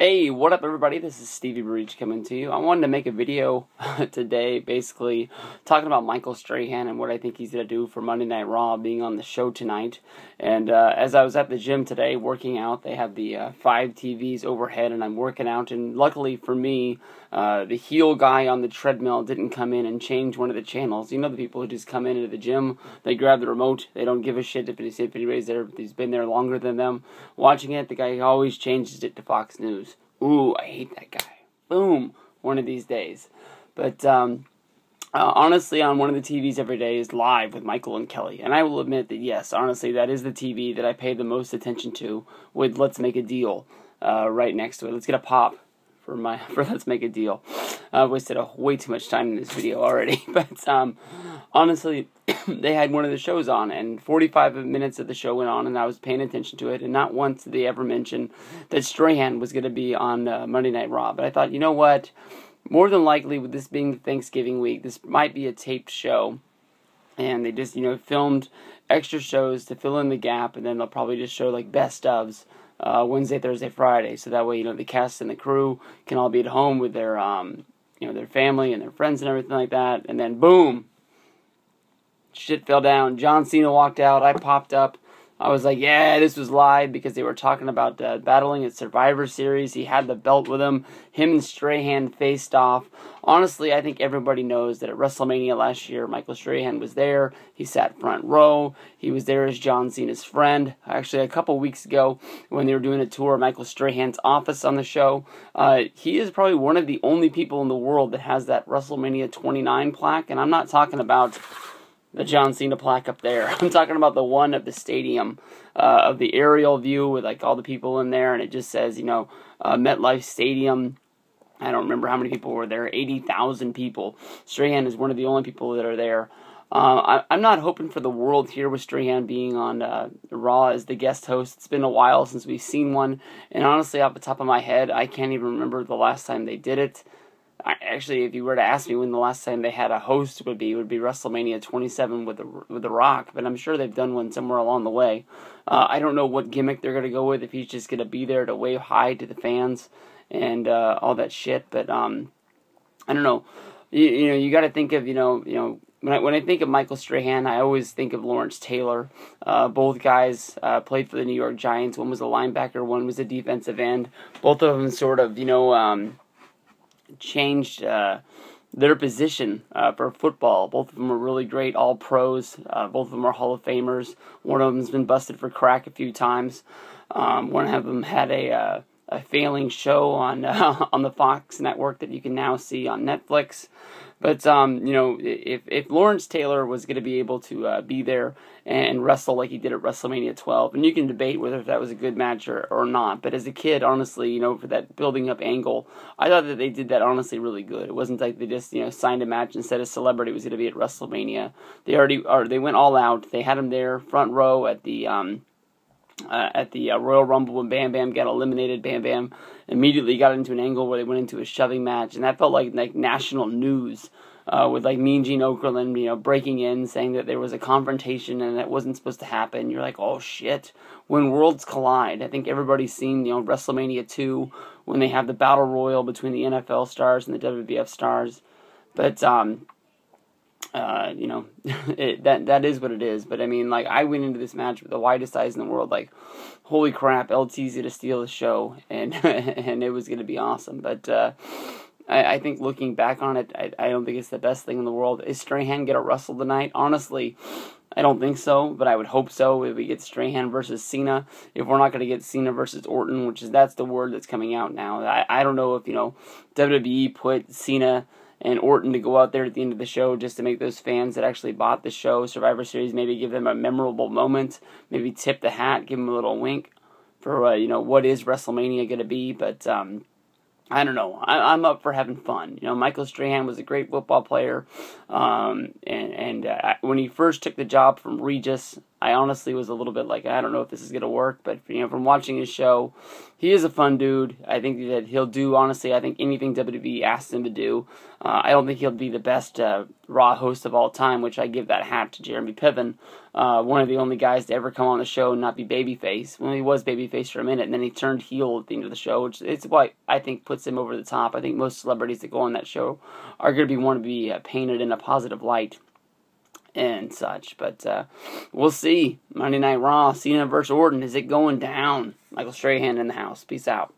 Hey, what up everybody? This is Stevie Breach coming to you. I wanted to make a video today basically talking about Michael Strahan and what I think he's going to do for Monday Night Raw being on the show tonight. And as I was at the gym today working out, they have the 5 TVs overhead and I'm working out, and luckily for me, the heel guy on the treadmill didn't come in and change one of the channels. You know, the people who just come into the gym, they grab the remote, they don't give a shit if anybody's there, he's been there longer than them watching it. The guy always changes it to Fox News. Ooh, I hate that guy. Boom. One of these days. But honestly, on one of the TVs every day is Live with Michael and Kelly. And I will admit that, yes, honestly, that is the TV that I pay the most attention to with Let's Make a Deal right next to it. Let's get a pop for Let's Make a Deal. I wasted way too much time in this video already. But honestly, they had one of the shows on, and 45 minutes of the show went on, and I was paying attention to it, and not once did they ever mention that Strahan was going to be on Monday Night Raw. But I thought, you know what? More than likely, with this being Thanksgiving week, this might be a taped show, and they just, filmed extra shows to fill in the gap, and then they'll probably just show, like, best ofs Wednesday, Thursday, Friday, so that way, the cast and the crew can all be at home with their, their family and their friends and everything like that, and then, boom! Shit fell down. John Cena walked out. I popped up. I was like, yeah, this was live, because they were talking about battling at Survivor Series. He had the belt with him. Him and Strahan faced off. Honestly, I think everybody knows that at WrestleMania last year, Michael Strahan was there. He sat front row. He was there as John Cena's friend. Actually, a couple weeks ago, when they were doing a tour of Michael Strahan's office on the show, he is probably one of the only people in the world that has that WrestleMania 29 plaque. And I'm not talking about the John Cena plaque up there. I'm talking about the one of the stadium, of the aerial view with like all the people in there, and it just says, MetLife Stadium. I don't remember how many people were there. 80,000 people. Strahan is one of the only people that are there. I'm not hoping for the world here with Strahan being on Raw as the guest host. It's been a while since we've seen one, and honestly, off the top of my head, I can't even remember the last time they did it. Actually, if you were to ask me when the last time they had a host it would be WrestleMania 27 with the Rock, but I'm sure they've done one somewhere along the way. I don't know what gimmick they're going to go with, if he's just going to be there to wave hi to the fans and all that shit, but I don't know. You got to think of, when I think of Michael Strahan, I always think of Lawrence Taylor. Both guys played for the New York Giants. One was a linebacker, one was a defensive end. Both of them sort of, changed their position for football. Both of them are really great, all pros. Both of them are Hall of Famers. One of them's been busted for crack a few times. One of them had a failing show on on the Fox network that you can now see on Netflix. But if Lawrence Taylor was going to be able to be there and wrestle like he did at WrestleMania 12, and you can debate whether that was a good match or not, but as a kid, honestly, for that building up angle, I thought that they did that honestly really good. It wasn't like they just signed a match and said a celebrity was going to be at WrestleMania. They went all out. They had him there front row at the Royal Rumble when Bam Bam got eliminated. Bam Bam immediately got into an angle where they went into a shoving match, and that felt like national news, with like Mean Gene Okerlund, breaking in, saying that there was a confrontation and that wasn't supposed to happen. You're like, oh shit. When worlds collide, I think everybody's seen, WrestleMania 2, when they have the battle royal between the NFL stars and the WWF stars. But, that is what it is. But I mean, like, I went into this match with the widest eyes in the world, like, holy crap, LT's gonna steal the show, and and it was gonna be awesome. But I think looking back on it, I don't think it's the best thing in the world. Is Strahan gonna wrestle tonight? Honestly, I don't think so, but I would hope so if we get Strahan versus Cena. If we're not going to get Cena versus Orton, that's the word that's coming out now. I don't know if, WWE put Cena and Orton to go out there at the end of the show just to make those fans that actually bought the show, Survivor Series, maybe give them a memorable moment, maybe tip the hat, give them a little wink for, what is WrestleMania going to be, but I don't know. I'm up for having fun. Michael Strahan was a great football player, and when he first took the job from Regis, I honestly was a little bit like, I don't know if this is going to work, but, from watching his show, he is a fun dude. I think that he'll do, honestly, I think anything WWE asks him to do. I don't think he'll be the best Raw host of all time, which I give that hat to Jeremy Piven, one of the only guys to ever come on the show and not be babyface. Well, he was babyface for a minute, and then he turned heel at the end of the show, which is what I think puts him over the top. I think most celebrities that go on that show are going to want to be painted in a positive light and such, but we'll see. Monday Night Raw, Cena versus Orton, is it going down? Michael Strahan in the house. Peace out.